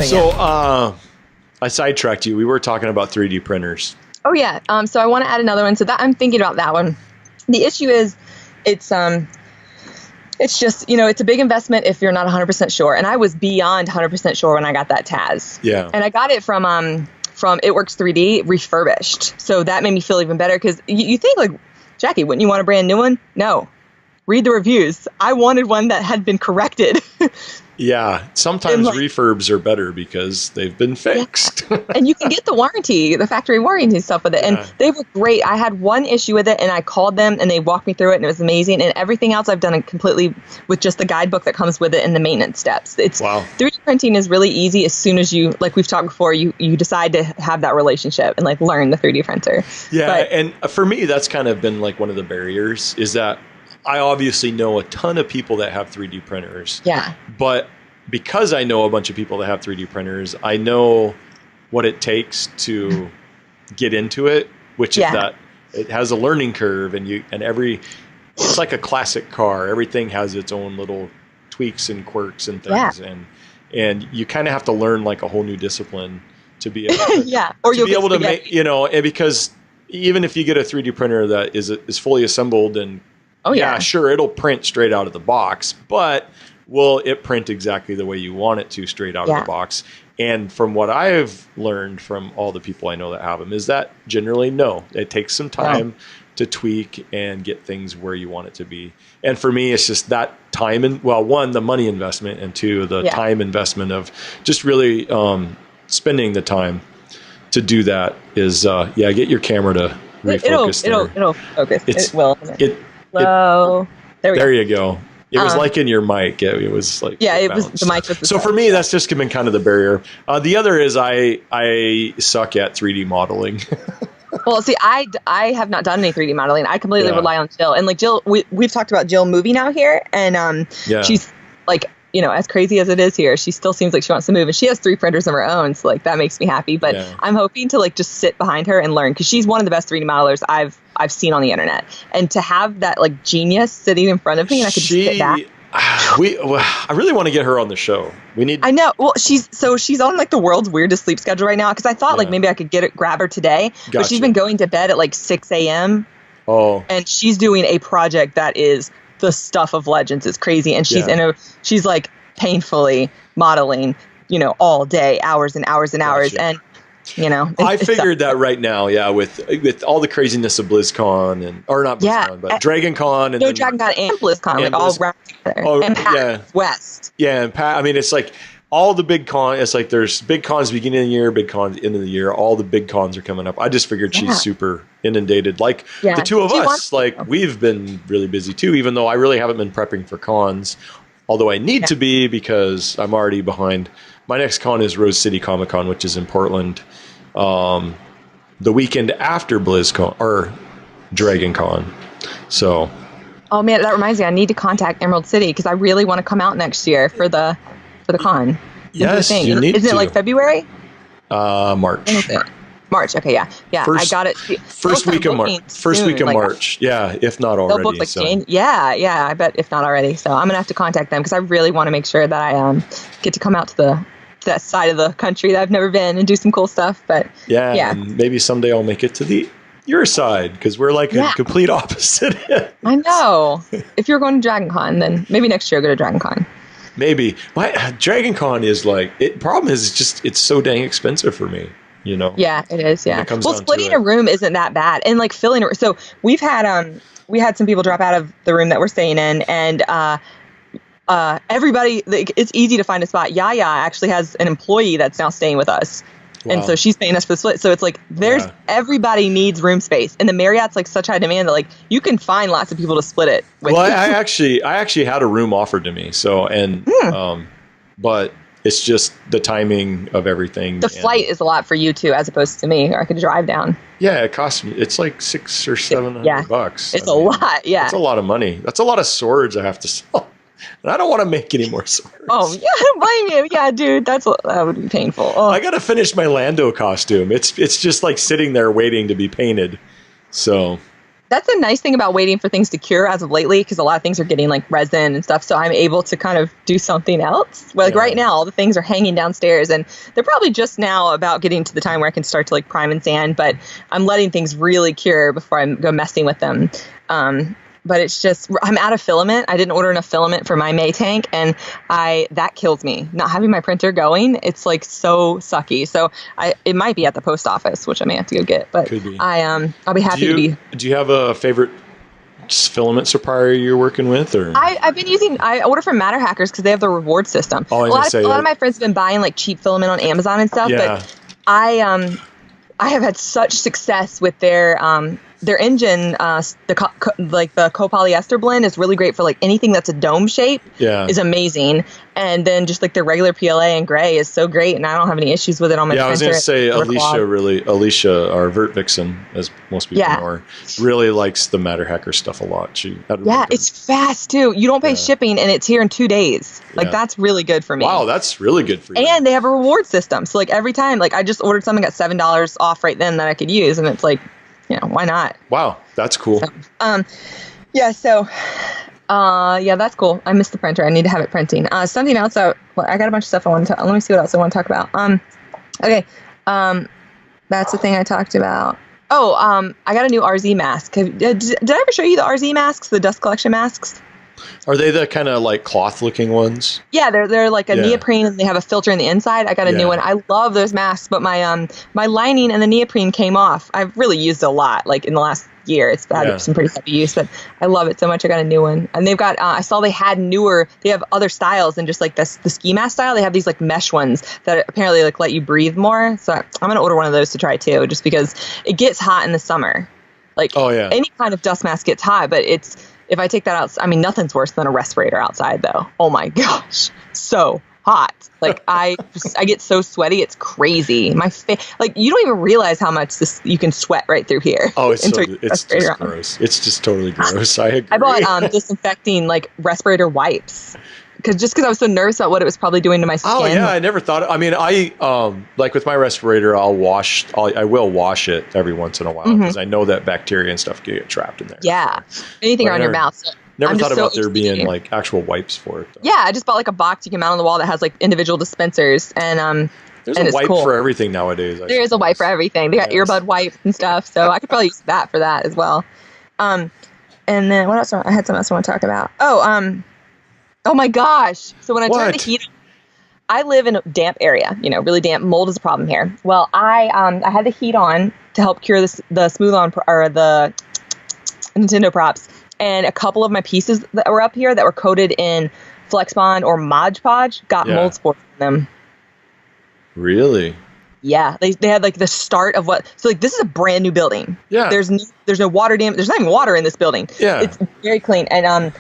So I sidetracked you. We were talking about 3D printers. Oh yeah. So I want to add another one. So that I'm thinking about that one. The issue is it's just, it's a big investment if you're not 100% sure. And I was beyond 100% sure when I got that Taz. Yeah. And I got it from It Works 3D refurbished. So that made me feel even better because you think like, Jackie, wouldn't you want a brand new one? No. Read the reviews. I wanted one that had been corrected. Yeah, sometimes refurbs are better because they've been fixed. Yeah. And you can get the warranty, the factory warranty stuff with it. And they were great. I had one issue with it and I called them and they walked me through it and it was amazing. And everything else I've done it completely with just the guidebook that comes with it and the maintenance steps. 3D printing is really easy as soon as you, like we've talked before, you decide to have that relationship and like learn the 3D printer. Yeah, and for me, that's kind of been like one of the barriers is that I obviously know a ton of people that have 3D printers. Yeah. But because I know a bunch of people that have 3D printers, I know what it takes to get into it, which is that it has a learning curve it's like a classic car. Everything has its own little tweaks and quirks and things. Yeah. And you kind of have to learn like a whole new discipline to be able to, or to be able to make, and because even if you get a 3D printer that is fully assembled and sure, it'll print straight out of the box, but will it print exactly the way you want it to straight out of the box? And from what I've learned from all the people I know that have them is that generally, no, it takes some time to tweak and get things where you want it to be. And for me, it's just that time and one, the money investment, and two, the time investment of just really spending the time to do that is, get your camera to refocus. It'll focus. It will. There you go. It was like in your mic. It was like it was the mic. Was so for me, that's just been kind of the barrier. The other is I suck at 3D modeling. Well, see, I have not done any 3D modeling. I completely rely on Jill. And like Jill, we've talked about Jill moving out here, and she's like, as crazy as it is here, she still seems like she wants to move, and she has 3 printers of her own, so like that makes me happy. But I'm hoping to like just sit behind her and learn because she's one of the best 3D modelers I've seen on the internet, and to have that like genius sitting in front of me and I could just sit back. I really want to get her on the show. I know. Well, she's on like the world's weirdest sleep schedule right now because I thought like maybe I could grab her today, but she's been going to bed at like 6 a.m. Oh, and she's doing a project that is the stuff of legends. It's crazy, and she's like painfully modeling, all day, hours and hours and hours, and I figured that right now, with all the craziness of BlizzCon or not BlizzCon, but DragonCon and DragonCon and BlizzCon, like all around together. Oh, and PAX West. Yeah, and I mean, it's like all the big cons. It's like there's big cons beginning of the year, big cons end of the year. All the big cons are coming up. I just figured she's super inundated. Like the two of us, we've been really busy too. Even though I really haven't been prepping for cons, although I need to be because I'm already behind. My next con is Rose City Comic Con, which is in Portland, the weekend after BlizzCon or DragonCon. So, oh man, that reminds me. I need to contact Emerald City because I really want to come out next year for the con. Yes, you need to. Isn't it like February? March. March. Okay, yeah. I got it. First week of March. First week of March. Yeah, if not already. They'll book I bet if not already. So I'm gonna have to contact them because I really want to make sure that I get to come out to that side of the country that I've never been and do some cool stuff. But and maybe someday I'll make it to your side because we're like a complete opposite. I know. If you're going to DragonCon, then maybe next year I'll go to DragonCon. Maybe. DragonCon is problem is just it's so dang expensive for me. Yeah, it is. Yeah. Well, splitting a room isn't that bad, and like filling it. So we had some people drop out of the room that we're staying in, and everybody. It's easy to find a spot. Yaya actually has an employee that's now staying with us, and so she's paying us for the split. So it's like everybody needs room space, and the Marriott's like such high demand that like you can find lots of people to split it with. Well, I actually had a room offered to me, but. It's just the timing of everything. The flight is a lot for you too, as opposed to me, or I could drive down. Yeah, it costs me. It's like $600 or $700. It's a lot. Yeah, it's a lot of money. That's a lot of swords I have to sell, and I don't want to make any more swords. Oh yeah, I don't blame you. Yeah, dude, that would be painful. Oh. I got to finish my Lando costume. It's just like sitting there waiting to be painted. So That's a nice thing about waiting for things to cure as of lately, because a lot of things are getting like resin and stuff. So I'm able to kind of do something else. Like right now, all the things are hanging downstairs, and they're probably just now about getting to the time where I can start to like prime and sand. But I'm letting things really cure before I go messing with them. But it's just, I'm out of filament. I didn't order enough filament for my May tank, and that kills me. Not having my printer going, it's like so sucky. So it might be at the post office, which I may have to go get. But could be. I'll be happy to be. Do you have a favorite filament supplier you're working with, or? I order from Matter Hackers because they have the reward system. A lot of my friends have been buying like cheap filament on Amazon and stuff, but I have had such success with their engine, the copolyester blend is really great for like anything that's a dome shape. Is amazing, and then just like their regular PLA and gray is so great, and I don't have any issues with it on my printer. I was going to say Alicia, our Vert Vixen, as most people know her, really likes the Matter Hacker stuff a lot. It's fast too. You don't pay shipping, and it's here in 2 days. Like that's really good for me. Wow, that's really good for you. And they have a reward system, so like every time, like I just ordered something, got $7 off right then that I could use, and it's like, why not? Wow, that's cool. That's cool. I missed the printer. I need to have it printing. Something else. I got a bunch of stuff I want to. Let me see what else I want to talk about. Okay. That's the thing I talked about. I got a new RZ mask. Did I ever show you the RZ masks, the dust collection masks? Are they the kind of like cloth looking ones? Yeah, they're like a neoprene, and they have a filter in the inside. I got a new one. I love those masks, but my lining and the neoprene came off. I've really used it a lot, like in the last year. It's had some pretty heavy use, but I love it so much. I got a new one, and they've got. I saw they had they have other styles than just like the ski mask style. They have these like mesh ones that apparently like let you breathe more. So I'm gonna order one of those to try too, just because it gets hot in the summer. Like any kind of dust mask gets hot, but if I take that out, I mean, nothing's worse than a respirator outside, though. Oh my gosh, so hot! Like I get so sweaty, it's crazy. My face, like you don't even realize how much you can sweat right through here. Oh, it's just gross. It's just totally gross. I agree. I bought disinfecting like respirator wipes. Because I was so nervous about what it was probably doing to my skin. Oh yeah, I never thought. I mean, like with my respirator, I will wash it every once in a while because I know that bacteria and stuff get trapped in there. Yeah, anything around your mouth. So never thought about there being like actual wipes for it, though. Yeah, I just bought like a box you can mount on the wall that has like individual dispensers, and there's a wipe for everything nowadays. There is a wipe for everything. They got earbud wipes and stuff, so I could probably use that for that as well. And then what else? I had something else I want to talk about. Oh my gosh. So when I turn the heat on, I live in a damp area, really damp. Mold is a problem here. Well, I had the heat on to help cure the smooth on or the Nintendo props, and a couple of my pieces that were up here that were coated in Flexbond or Mod Podge got mold spores in them. Really? Yeah, they had like the start of so like this is a brand new building. Yeah. There's no water damage. There's not even water in this building. Yeah. It's very clean. And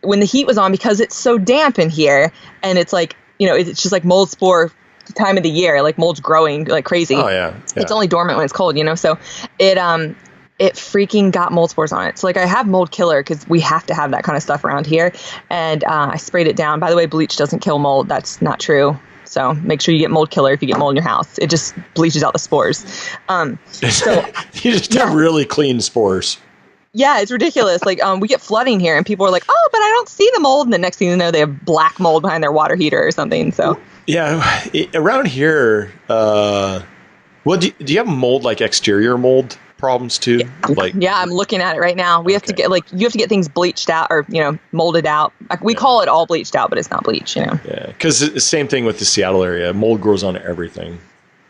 when the heat was on, because it's so damp in here, and it's like, it's just like mold spore time of the year, like mold's growing like crazy. Oh yeah. It's only dormant when it's cold, so it freaking got mold spores on it. So like I have mold killer because we have to have that kind of stuff around here, and I sprayed it down. By the way, bleach doesn't kill mold. That's not true. So make sure you get mold killer if you get mold in your house. It just bleaches out the spores. So you just have really clean spores. Yeah, it's ridiculous. Like, we get flooding here, and people are like, "Oh, but I don't see the mold." And the next thing you know, they have black mold behind their water heater or something. So, yeah, around here, do you have mold, like exterior mold problems too? Yeah, I'm looking at it right now. We have to get you have to get things bleached out or molded out. We call it all bleached out, but it's not bleach. Yeah, because the same thing with the Seattle area. Mold grows on everything.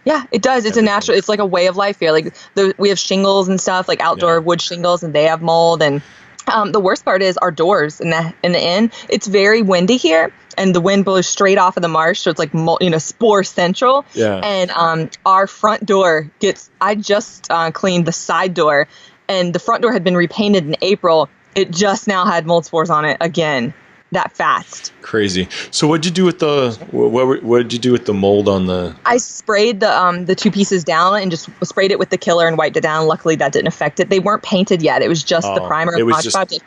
Yeah, it does. It's a natural. It's like a way of life here. Like we have shingles and stuff, like outdoor wood shingles, and they have mold. And the worst part is our doors in the inn. It's very windy here, and the wind blows straight off of the marsh, so it's like spore central. Yeah. And our front door gets. I just cleaned the side door, and the front door had been repainted in April. It just now had mold spores on it again. That fast. Crazy. So what'd you do with what did you do with the mold on the? I sprayed the two pieces down and just sprayed it with the killer and wiped it down. Luckily that didn't affect it. They weren't painted yet. It was just the primer. It was just.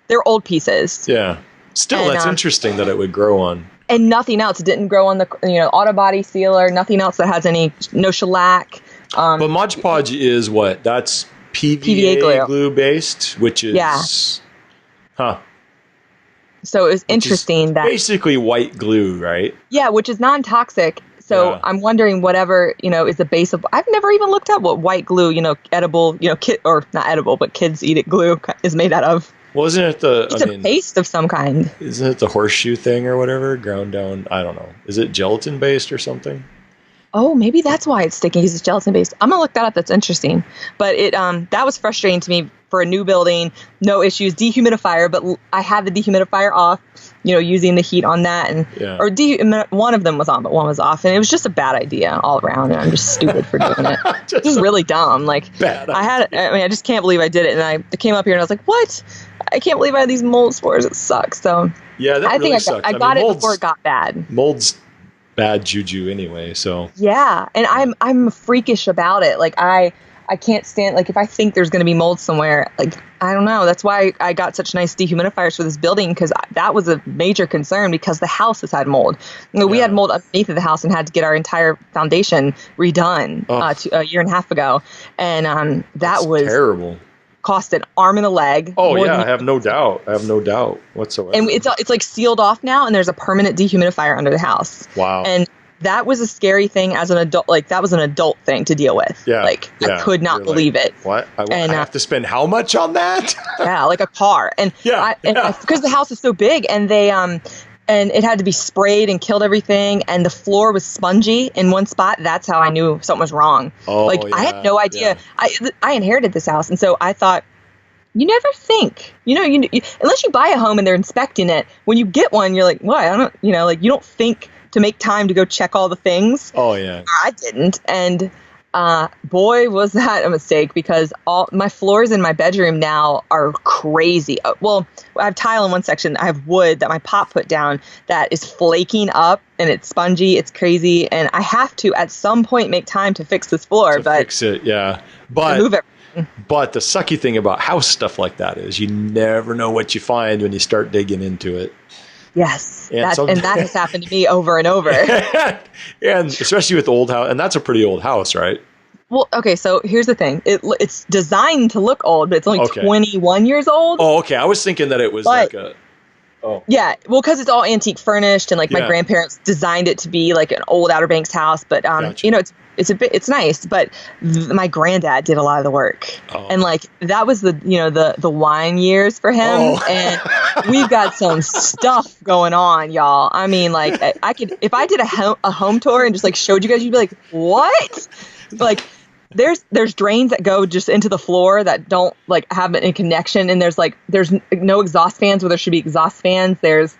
They're old pieces. Yeah. Still, that's interesting that it would grow on. And nothing else. It didn't grow on the auto body sealer. Nothing else that has no shellac. But Mod Podge is what? That's PVA glue based, which is So it was interesting that basically white glue, right? Yeah, which is non-toxic. So I'm wondering whatever, is the base of, I've never even looked up what white glue, edible, or not edible, but kids eat it glue is made out of. Well, isn't it a paste of some kind? Isn't it the horseshoe thing or whatever? Ground down, I don't know. Is it gelatin based or something? Oh, maybe that's why it's sticking, because it's gelatin based. I'm going to look that up. That's interesting. But that was frustrating to me for a new building. No issues. Dehumidifier, but I had the dehumidifier off, using the heat on that. Or one of them was on, but one was off. And it was just a bad idea all around. And I'm just stupid for doing it. Just really dumb. Bad I just can't believe I did it. And I came up here and I was like, what? I can't believe I had these mold spores. It sucks. So yeah, that really sucks. I got it before it got bad. Mold's bad juju anyway, so yeah, and I'm freakish about it. I can't stand, if I think there's going to be mold somewhere, I don't know. That's why I got such nice dehumidifiers for this building, because that was a major concern, because the house has had mold. We had mold underneath of the house and had to get our entire foundation redone a year and a half ago, and that was terrible. Cost an arm and a leg. Oh yeah, I have no doubt whatsoever. And it's sealed off now, and there's a permanent dehumidifier under the house. Wow. And that was a scary thing as an adult. That was an adult thing to deal with. Yeah. I could not believe it. What? I have to spend how much on that? Yeah, like a car. And because the house is so big, and they and it had to be sprayed and killed everything, and the floor was spongy in one spot. That's how I knew something was wrong. Oh, I had no idea. Yeah. I inherited this house, and so I thought, you never think, unless you buy a home and they're inspecting it. When you get one, you're like, well, I don't, you don't think to make time to go check all the things. Oh yeah, I didn't, and boy, was that a mistake, because all my floors in my bedroom now are crazy. Well, I have tile in one section. I have wood that my pop put down that is flaking up, and it's spongy. It's crazy, and I have to at some point make time to fix this floor. Fix it, yeah. But move everything. But the sucky thing about house stuff like that is you never know what you find when you start digging into it. Yes, and that has happened to me over and over. And especially with the old house, and that's a pretty old house, right? Well, okay, so here's the thing. It's designed to look old, but it's only 21 years old. Oh, okay. I was thinking that it was Yeah, well, because it's all antique furnished, and my grandparents designed it to be like an old Outer Banks house, but gotcha. It's nice, but my granddad did a lot of the work, and that was the wine years for him, and we've got some stuff going on, y'all. I mean, I could, if I did a home tour and just showed you guys, you'd be like, what? There's drains that go just into the floor that don't have any connection, and there's no exhaust fans where there should be exhaust fans. There's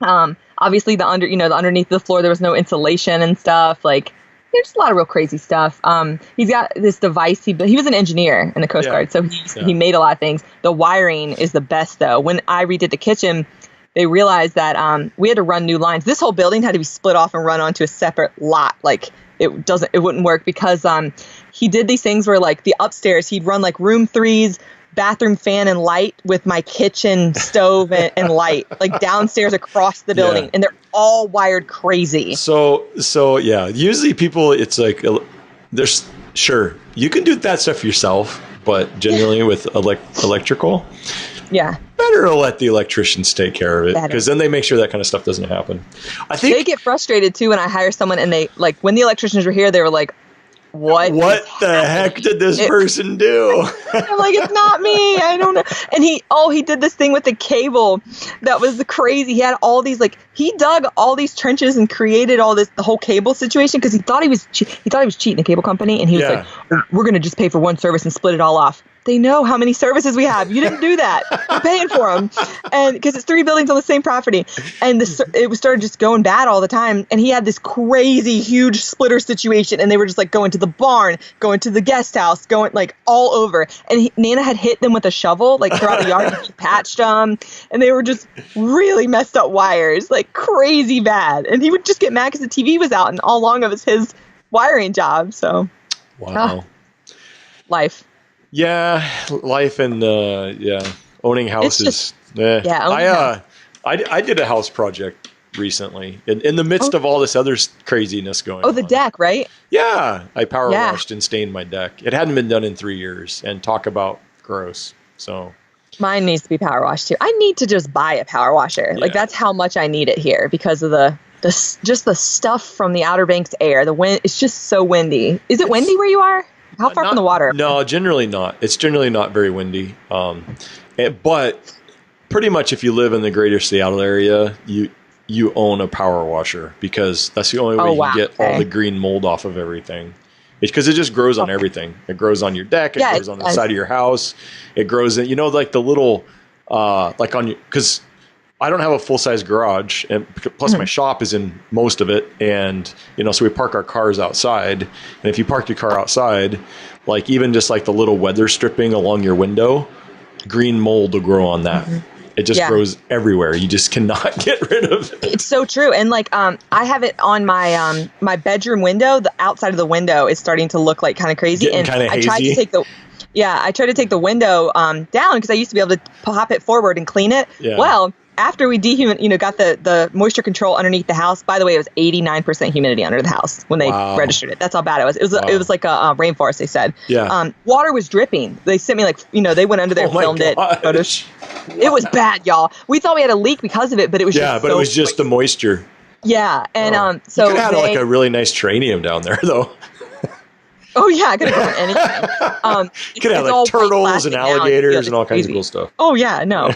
obviously the underneath the floor there was no insulation and stuff. There's a lot of real crazy stuff. He's got this device. He was an engineer in the Coast Guard, so he made a lot of things. The wiring is the best, though. When I redid the kitchen, they realized that we had to run new lines. This whole building had to be split off and run onto a separate lot. It wouldn't work, because he did these things where the upstairs he'd run room 3's bathroom fan and light with my kitchen stove and light downstairs across the building, and they're all wired crazy. So yeah, usually people, it's there's sure you can do that stuff yourself, but generally with electrical, better to let the electricians take care of it, because then they make sure that kind of stuff doesn't happen. I think they get frustrated too when I hire someone, and they when the electricians were here, they were like, what the heck did this person do? I'm like, it's not me. I don't know. And he did this thing with the cable that was crazy. He had all these he dug all these trenches and created the whole cable situation, because he thought he was cheating the cable company, and he was like, we're gonna just pay for one service and split it all off. They know how many services we have. You didn't do that. You're paying for them, and because it's 3 buildings on the same property, and it started just going bad all the time. And he had this crazy huge splitter situation, and they were just going to the barn, going to the guest house, going all over. And Nana had hit them with a shovel throughout the yard. He patched them, and they were just really messed up wires, crazy bad. And he would just get mad because the TV was out, and all along it was his wiring job. So, wow, life. Yeah, life and owning houses. I did a house project recently in the midst of all this other craziness going on. Oh, the deck, right? Yeah. I power washed and stained my deck. It hadn't been done in 3 years, and talk about gross. So mine needs to be power washed too. I need to just buy a power washer. Yeah. Like that's how much I need it here because of the stuff from the Outer Banks air. The wind, it's just so windy. Is it windy where you are? How far from the water? No, generally not. It's generally not very windy. But pretty much if you live in the greater Seattle area, you own a power washer because that's the only way you can get all the green mold off of everything. Because it just grows on everything. It grows on your deck. It grows on the side of your house. It grows in, like the little, like on your, because I don't have a full-size garage, and plus my shop is in most of it, and so we park our cars outside. And if you park your car outside, like even just like the little weather stripping along your window, green mold will grow on that. It just grows everywhere. You just cannot get rid of it. It's so true. And like I have it on my my bedroom window. The outside of the window is starting to look like kind of crazy. Getting kind of hazy. I tried to take the window down because I used to be able to pop it forward and clean it. Yeah. Well, after we got the moisture control underneath the house. By the way, it was 89% humidity under the house when they registered it. That's how bad it was. It was like a rainforest, they said. Yeah. Water was dripping. They sent me they went under there and filmed it. It was bad, y'all. We thought we had a leak because of it, but it was it was just the moisture. Yeah, and so you could have had like a really nice terrarium down there, though. Oh yeah, I could have done anything. You could have like turtles and alligators and all kinds of cool stuff. Oh yeah, no.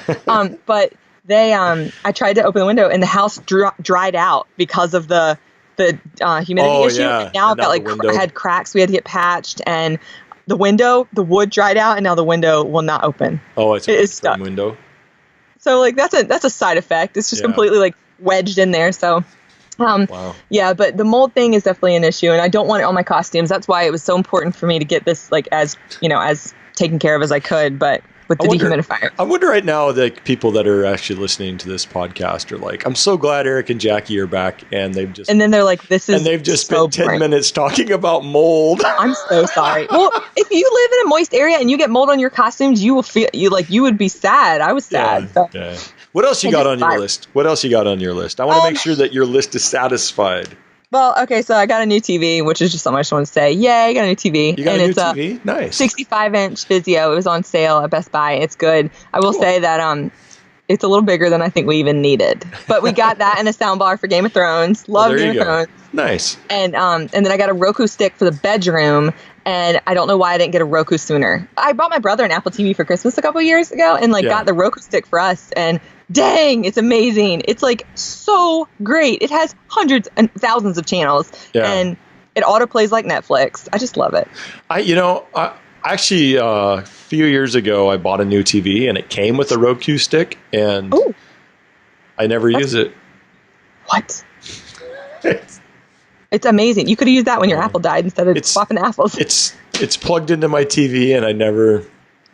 But I tried to open the window and the house dried out because of the humidity issue. Yeah. And now I've got had cracks we had to get patched, and the wood dried out, and now the window will not open. Oh, it is stuck. Window. So like that's a side effect. It's just completely like wedged in there. So yeah, but the mold thing is definitely an issue, and I don't want it on my costumes. That's why it was so important for me to get this like as taken care of as I could, but with the dehumidifier. I wonder right now that people that are actually listening to this podcast are like, I'm so glad Eric and Jackie are back, and then they're like, they've just spent 10 minutes talking about mold. I'm so sorry. Well, if you live in a moist area and you get mold on your costumes, you will feel you would be sad. I was sad. Yeah. What else you got on your list? I want to make sure that your list is satisfied. Well, okay, so I got a new TV, which is just something I just want to say. Yay, I got a new TV. You got a new TV? Nice. 65-inch Vizio. It was on sale at Best Buy. It's good. I will say that it's a little bigger than I think we even needed. But we got that and a soundbar for Game of Thrones. Love Game of Thrones. Nice. And then I got a Roku stick for the bedroom, and I don't know why I didn't get a Roku sooner. I bought my brother an Apple TV for Christmas a couple years ago and got the Roku stick for us, and dang, it's amazing. It's like so great. It has hundreds and thousands of channels, and it autoplays like Netflix. I just love it. I actually a few years ago I bought a new TV, and it came with a Roku stick, and I never use it. What? It's amazing. You could have used that when your apple died instead of swapping apples. It's plugged into my TV, and I never.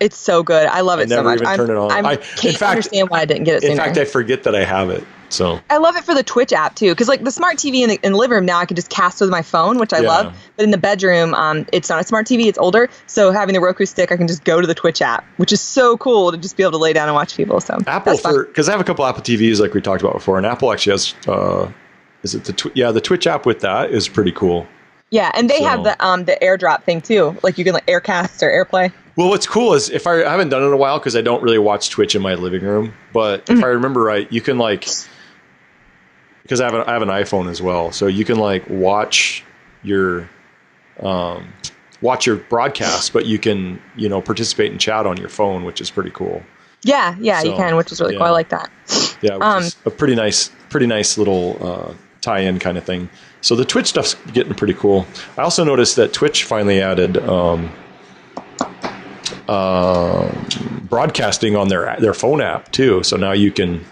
It's so good. I love it so much. I never even turn it on. I can't understand why I didn't get it sooner. In fact, I forget that I have it. So I love it for the Twitch app too, because like the smart TV in the living room now I can just cast with my phone, which I love. But in the bedroom, it's not a smart TV; it's older. So having the Roku stick, I can just go to the Twitch app, which is so cool to just be able to lay down and watch people. So Apple, because I have a couple Apple TVs like we talked about before, and Apple actually has the Twitch app with that is pretty cool. Yeah, and they have the AirDrop thing too, like you can like Aircast or AirPlay. Well, what's cool is I haven't done it in a while because I don't really watch Twitch in my living room. But if I remember right, you can because I have an iPhone as well, so you can watch your broadcast, but you can participate in chat on your phone, which is pretty cool. Yeah, you can, which is really cool. I like that. Yeah, which is a pretty nice little tie-in kind of thing. So the Twitch stuff's getting pretty cool. I also noticed that Twitch finally added broadcasting on their phone app too. So now you can.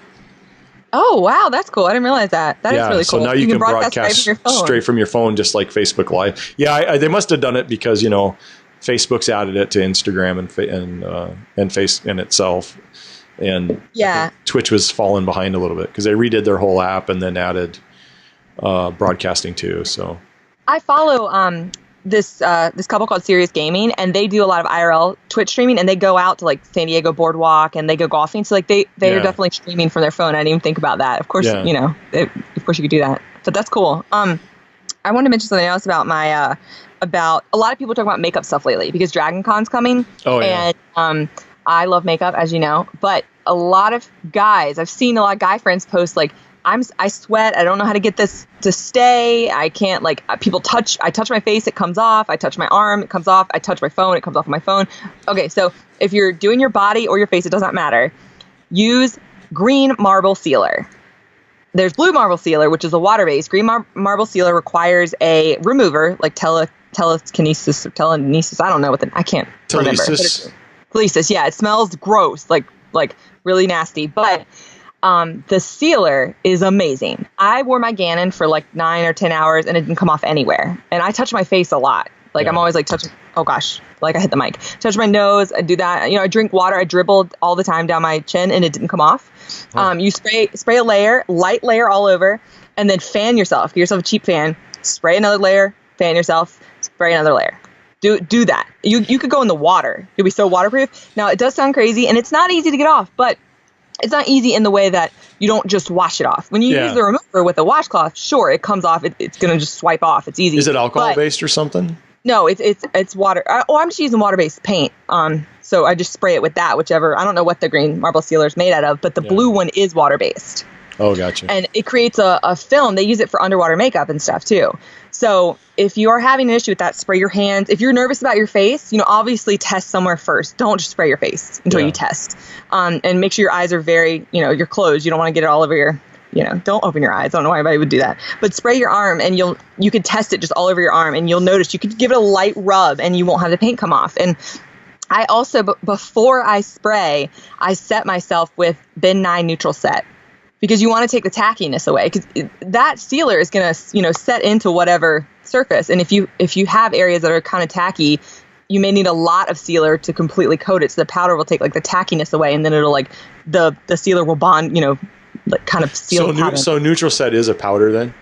Oh wow, that's cool! I didn't realize that. That is really cool. So now you can broadcast straight from your phone, just like Facebook Live. Yeah, they must have done it because Facebook's added it to Instagram and itself, and Twitch was falling behind a little bit because they redid their whole app and then added broadcasting too. So I follow this couple called Serious Gaming, and they do a lot of IRL Twitch streaming, and they go out to like San Diego Boardwalk and they go golfing. So like they are definitely streaming from their phone. I didn't even think about that. Of course, of course you could do that. But that's cool. I wanted to mention something else about my about a lot of people talk about makeup stuff lately because Dragon Con's coming. Oh yeah. And I love makeup, as you know, but a lot of guys, I've seen a lot of guy friends post like, I sweat. I don't know how to get this to stay. I can't like I touch my face. It comes off. I touch my arm. It comes off. I touch my phone. It comes off my phone. Okay. So if you're doing your body or your face, it doesn't matter. Use green marble sealer. There's blue marble sealer, which is a water-based. Green marble sealer requires a remover like telekinesis or telenesis. I don't know I can't remember. Telesis. Yeah. It smells gross. Like really nasty, but the sealer is amazing. I wore my Ganon for like 9 or 10 hours and it didn't come off anywhere. And I touch my face a lot. Like I'm always like touching, oh gosh, like I hit the mic. Touch my nose, I do that. I drink water, I dribbled all the time down my chin and it didn't come off. You spray a layer, light layer all over, and then fan yourself. Get yourself a cheap fan, spray another layer, fan yourself, spray another layer. Do that. You could go in the water. You'll be so waterproof. Now it does sound crazy and it's not easy to get off, but it's not easy in the way that you don't just wash it off. When you use the remover with a washcloth, sure, it comes off. It's going to just swipe off. It's easy. Is it alcohol-based or something? No, it's water. I'm just using water-based paint. So I just spray it with that, whichever. I don't know what the green marble sealer is made out of, but the blue one is water-based. Oh, gotcha. And it creates a film. They use it for underwater makeup and stuff, too. So if you're having an issue with that, spray your hands. If you're nervous about your face, obviously test somewhere first. Don't just spray your face until you test. And make sure your eyes are very, you're closed. You don't want to get it all over your, don't open your eyes. I don't know why anybody would do that. But spray your arm and you could test it just all over your arm and you'll notice you could give it a light rub and you won't have the paint come off. And I also, before I spray, I set myself with Ben 9 neutral set. Because you want to take the tackiness away, because that sealer is going to, set into whatever surface. And if you have areas that are kind of tacky, you may need a lot of sealer to completely coat it. So the powder will take like the tackiness away, and then it'll like the sealer will bond, like kind of seal. So neutral set is a powder then?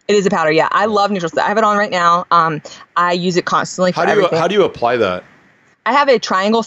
It is a powder. Yeah, I love neutral set. I have it on right now. I use it constantly. How do you apply that? I have a triangle,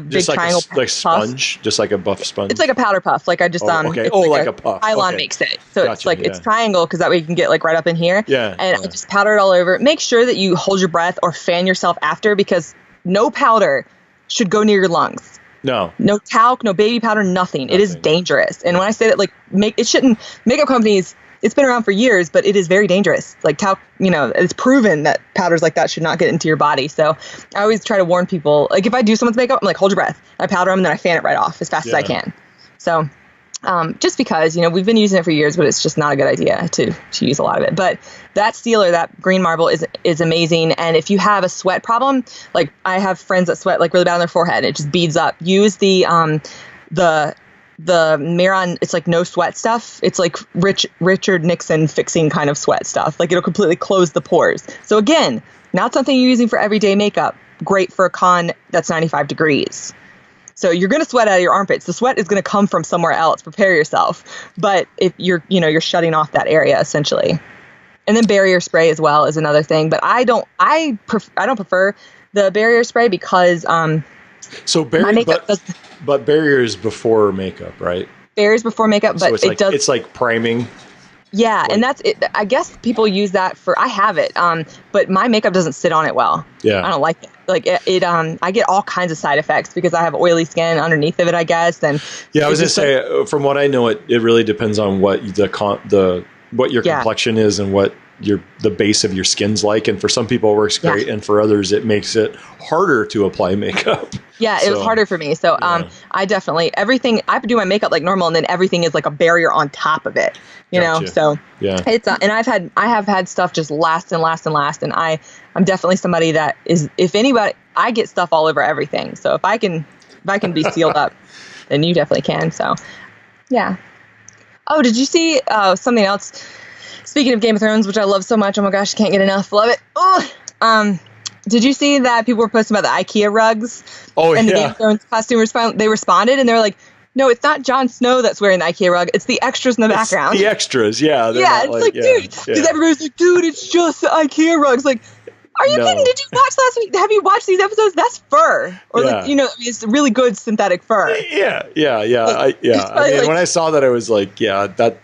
big triangle like sponge, just like a buff sponge. It's like a powder puff. Like I just okay. Like a puff. Pylon makes it, so it's like it's triangle because that way you can get like right up in here. Yeah. And I just powder it all over. Make sure that you hold your breath or fan yourself after because no powder should go near your lungs. No talc, no baby powder, nothing. It is dangerous. And when I say that, like makeup companies. It's been around for years, but it is very dangerous. Like talc, it's proven that powders like that should not get into your body. So I always try to warn people. Like if I do someone's makeup, I'm like, hold your breath. I powder them and then I fan it right off as fast as I can. So just because, we've been using it for years, but it's just not a good idea to use a lot of it. But that sealer, that green marble is amazing. And if you have a sweat problem, like I have friends that sweat like really bad on their forehead, it just beads up. Use the Miron, it's like no sweat stuff. It's like Richard Nixon fixing kind of sweat stuff. Like it'll completely close the pores. So again, not something you're using for everyday makeup. Great for a con that's 95 degrees. So you're going to sweat out of your armpits. The sweat is going to come from somewhere else. Prepare yourself. But if you're shutting off that area essentially. And then barrier spray as well is another thing. But I don't prefer the barrier spray because But barriers before makeup, right? Barriers before makeup, but so it's like priming. Yeah, and that's it. I guess people use that I have it, but my makeup doesn't sit on it well. Yeah, I don't like it. Like I get all kinds of side effects because I have oily skin underneath of it, I guess. And I was gonna say, from what I know, it really depends on what what your complexion is and what the base of your skin's like. And for some people it works great, and for others it makes it harder to apply makeup. Yeah, it was harder for me. So I definitely I do my makeup like normal, and then everything is like a barrier on top of it. You know, so it's and I have had stuff just last and last and last, and I'm definitely somebody that is, if anybody, I get stuff all over everything. So if I can be sealed up, then you definitely can. So yeah. Oh, did you see something else? Speaking of Game of Thrones, which I love so much, oh my gosh, I can't get enough. Love it. Oh, did you see that people were posting about the IKEA rugs? Oh, and the Game of Thrones costumers they responded, and they were like, no, it's not Jon Snow that's wearing the IKEA rug. It's the extras in the background. The extras, yeah. Yeah, it's like, dude. Because everybody's like, dude, it's just the IKEA rugs. Like, Are you kidding? Did you watch last week? Have you watched these episodes? That's fur, or it's really good synthetic fur. Yeah. I mean, when I saw that, I was like, that.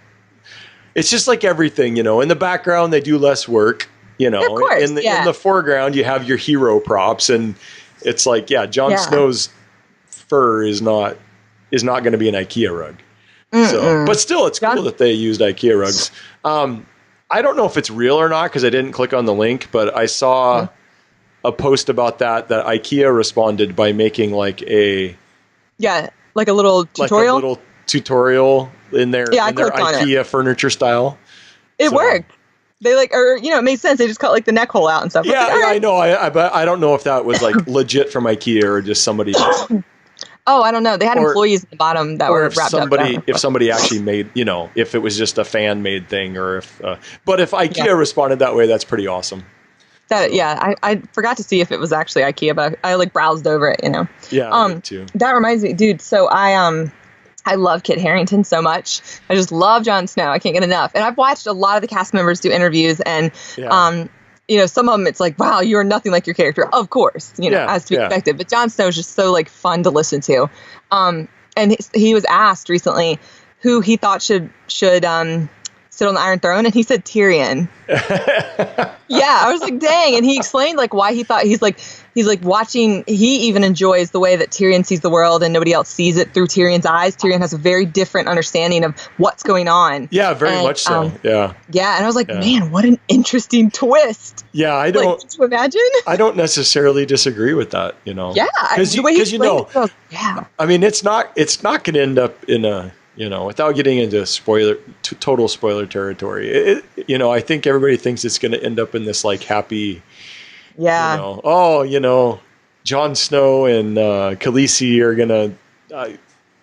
It's just like everything, in the background they do less work, Of course, in the foreground you have your hero props, and it's like, Jon Snow's fur is not going to be an IKEA rug. So, but still, it's cool that they used IKEA rugs. I don't know if it's real or not because I didn't click on the link, but I saw a post about that IKEA responded by making like a little tutorial in their IKEA furniture style. It worked. They it made sense. They just cut like the neck hole out and stuff. I know. But I don't know if that was like legit from IKEA or just somebody. Oh, I don't know. They had employees at the bottom that were wrapped up. If somebody actually made, if it was just a fan made thing, or but if IKEA responded that way, that's pretty awesome. I forgot to see if it was actually IKEA, but I browsed over it, Yeah, me too. That reminds me, dude. So I love Kit Harington so much. I just love Jon Snow. I can't get enough. And I've watched a lot of the cast members do interviews, and some of them it's like, wow, you're nothing like your character. Of course, as to be expected. But Jon Snow is just so fun to listen to. And he was asked recently who he thought should sit on the Iron Throne, and he said Tyrion. I was like, dang. And he explained why he thought he's watching. He even enjoys the way that Tyrion sees the world, and nobody else sees it through Tyrion's eyes. Tyrion has a very different understanding of what's going on. Yeah, very much so. Yeah. And I was like, man, what an interesting twist. Yeah, I don't. Did you imagine? I don't necessarily disagree with that. Yeah, because I mean, it's not going to end up in a. Without getting into total spoiler territory, I think everybody thinks it's going to end up in this happy, Jon Snow and Khaleesi are going to, I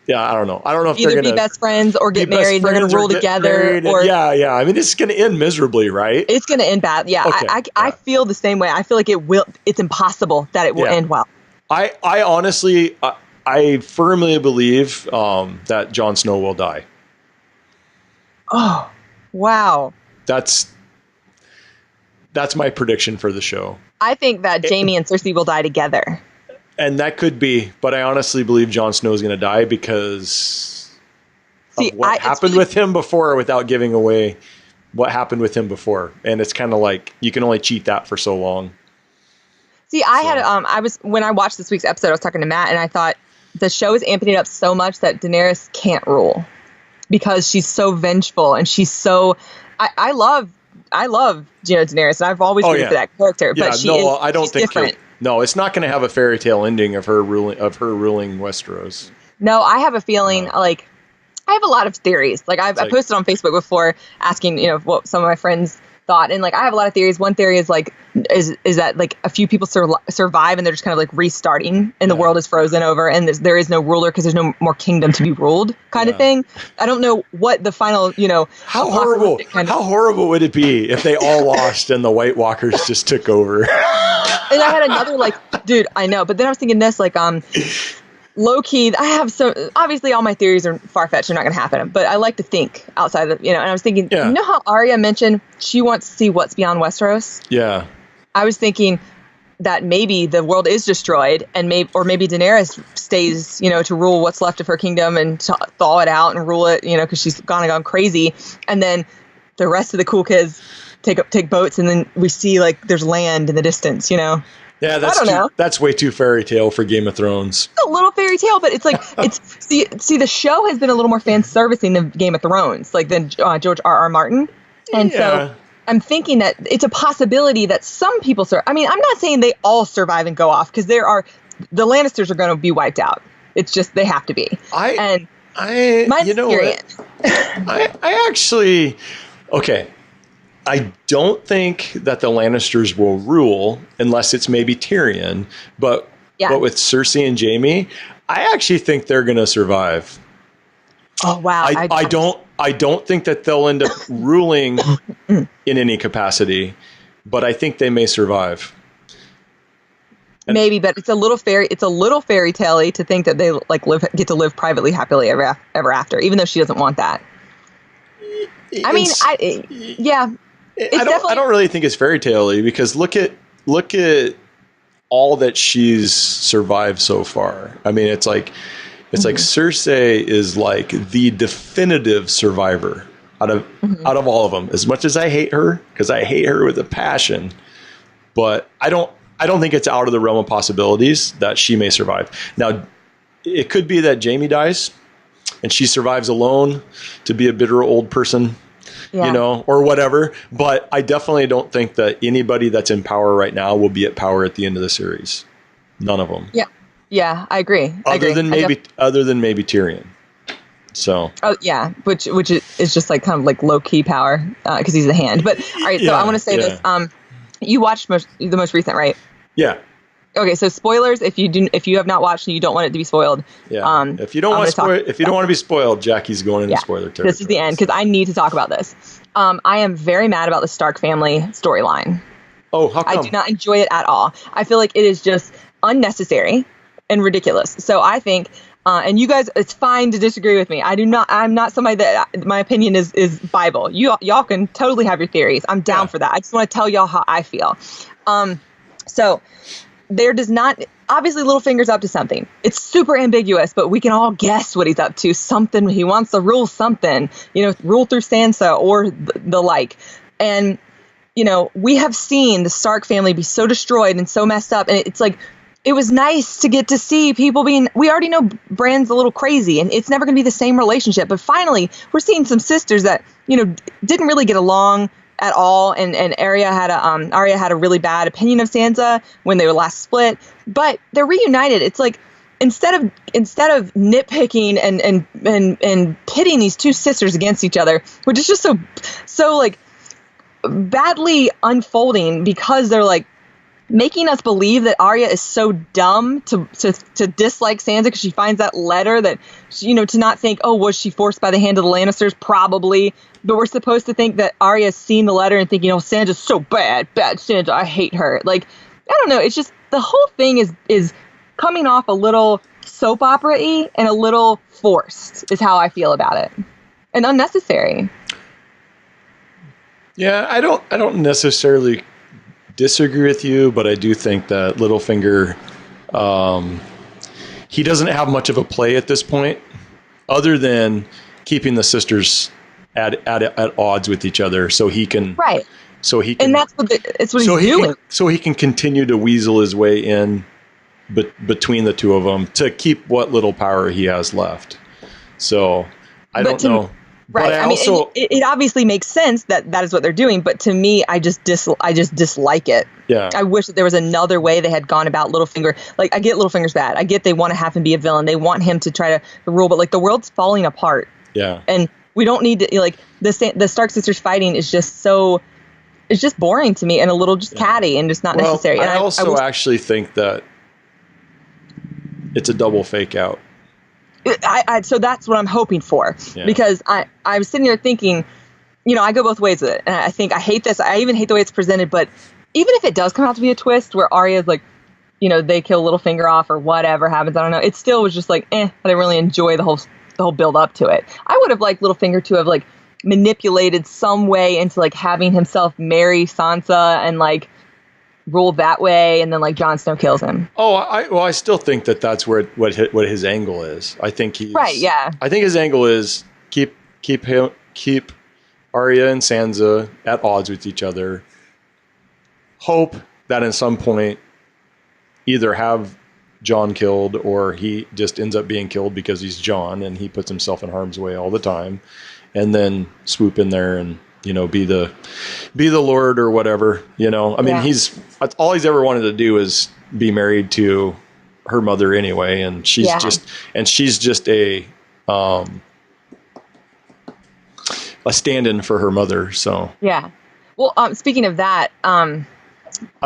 don't know. I don't know if either they're going to be best friends or get married. They're going to rule together. I mean, it's going to end miserably, right? It's going to end bad. Yeah, okay. I feel the same way. I feel like it will. It's impossible that it will end well. I honestly. I firmly believe that Jon Snow will die. Oh, wow. That's my prediction for the show. I think that Jaime and Cersei will die together. And that could be, but I honestly believe Jon Snow is going to die because of what happened with him before, without giving away what happened with him before. And it's kind of like you can only cheat that for so long. See, when I watched this week's episode, I was talking to Matt, and I thought, the show is amping it up so much that Daenerys can't rule because she's so vengeful, and she's so. I love Daenerys, and I've always rooted for that character. But she's different. It's not going to have a fairy tale ending of her ruling Westeros. No, I have a feeling I have a lot of theories. I posted on Facebook before asking what some of my friends thought, and I have a lot of theories. One theory is is that a few people survive, and they're just kind of restarting, and the world is frozen over, and there is no ruler because there's no more kingdom to be ruled, kind of thing. I don't know what the final how horrible would it be if they all lost and the White Walkers just took over. And I had another dude, I know, but then I was thinking this low key, I have obviously all my theories are far-fetched, they're not going to happen, but I like to think outside of, and I was thinking, you know how Arya mentioned she wants to see what's beyond Westeros? Yeah. I was thinking that maybe the world is destroyed, and maybe Daenerys stays, to rule what's left of her kingdom and thaw it out and rule it, because she's gone crazy, and then the rest of the cool kids take boats, and then we see there's land in the distance, Yeah, that's way too fairy tale for Game of Thrones. It's a little fairy tale, but it's see the show has been a little more fan servicing than Game of Thrones, than George R.R. Martin, and so I'm thinking that it's a possibility that some people I mean, I'm not saying they all survive and go off, because the Lannisters are going to be wiped out. It's just they have to be. I actually I don't think that the Lannisters will rule unless it's maybe Tyrion, but with Cersei and Jaime, I actually think they're going to survive. Oh wow! I don't think that they'll end up ruling in any capacity, but I think they may survive. Maybe, but it's a little fairy tale-y to think that they get to live privately happily ever after, even though she doesn't want that. I don't really think it's fairy tale-y, because look at at all that she's survived so far. I mean, it's like Cersei is like the definitive survivor out of all of them. As much as I hate her, because I hate her with a passion, but I don't think it's out of the realm of possibilities that she may survive. Now, it could be that Jaime dies and she survives alone to be a bitter old person, or whatever. But I definitely don't think that anybody that's in power right now will be at power at the end of the series. None of them. Yeah. Yeah, I agree. Other than maybe Tyrion. So. Oh yeah, which is just like kind of like low key power because he's the hand. But all right, so I want to say this. You watched the most recent, right? Yeah. Okay, so spoilers. If you have not watched and you don't want it to be spoiled, if you don't want to be spoiled, Jackie's going into spoiler territory. This is the end because I need to talk about this. I am very mad about the Stark family storyline. Oh, how come? I do not enjoy it at all. I feel like it is just unnecessary and ridiculous. So I think, and you guys, it's fine to disagree with me. I'm not somebody that my opinion is Bible. Y'all can totally have your theories. I'm down for that. I just want to tell y'all how I feel. So there does not, obviously Littlefinger's up to something. It's super ambiguous, but we can all guess what he's up to. Something, he wants to rule something, rule through Sansa or the like. And, we have seen the Stark family be so destroyed and so messed up. And it's like, it was nice to get to see people we already know Bran's a little crazy and it's never going to be the same relationship. But finally, we're seeing some sisters that, didn't really get along at all. And Arya had a really bad opinion of Sansa when they were last split, but they're reunited. It's like, instead of nitpicking and pitting these two sisters against each other, which is just so like badly unfolding because they're like, making us believe that Arya is so dumb to dislike Sansa because she finds that letter that, to not think, oh, was she forced by the hand of the Lannisters? Probably. But we're supposed to think that Arya's seen the letter and thinking, Sansa's so bad Sansa, I hate her. Like, I don't know. It's just the whole thing is coming off a little soap opera-y and a little forced is how I feel about it. And unnecessary. Yeah, I don't necessarily disagree with you, but I do think that Littlefinger, he doesn't have much of a play at this point, other than keeping the sisters at odds with each other, so he can and that's what he's doing. So he can continue to weasel his way in between the two of them to keep what little power he has left. So I don't know. Right. I mean, it obviously makes sense that is what they're doing, but to me, I just dislike it. Yeah. I wish that there was another way they had gone about Littlefinger. Like, I get Littlefinger's bad. I get they want to have him be a villain. They want him to try to rule, but like the world's falling apart. Yeah. And we don't need to, like, the Stark sisters fighting is just it's just boring to me and a little just catty and just not necessary. And I also actually think that it's a double fake out. So that's what I'm hoping for, because I was sitting there thinking, I go both ways with it. And I think I hate this. I even hate the way it's presented. But even if it does come out to be a twist where Arya's like, they kill Littlefinger off or whatever happens, I don't know. It still was just like, I didn't really enjoy the whole build up to it. I would have liked Littlefinger to have like manipulated some way into like having himself marry Sansa and like rule that way, and then like Jon Snow kills him. Oh, I still think that's what his angle is. I think he's right. Yeah. I think his angle is keep Arya and Sansa at odds with each other. Hope that at some point either have Jon killed or he just ends up being killed because he's Jon and he puts himself in harm's way all the time, and then swoop in there and be the Lord or whatever, I mean, that's all he's ever wanted to do is be married to her mother anyway. And she's just a stand-in for her mother. So, yeah. Well, speaking of that, I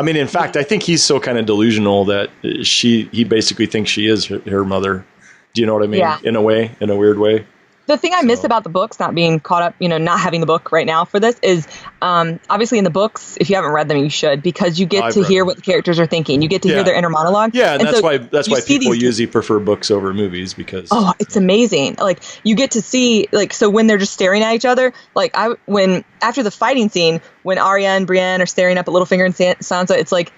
mean, in fact, I think he's so kind of delusional that he basically thinks she is her mother. Do you know what I mean? Yeah. In a weird way. The thing I miss about the books, not being caught up, not having the book right now for this, is obviously in the books, if you haven't read them, you should, because you get to hear what the characters are thinking. You get to hear their inner monologue. Yeah, and that's why people usually prefer books over movies, because it's amazing. Like, you get to see, like, so when they're just staring at each other, like after the fighting scene, when Arya and Brienne are staring up at Littlefinger and Sansa, it's like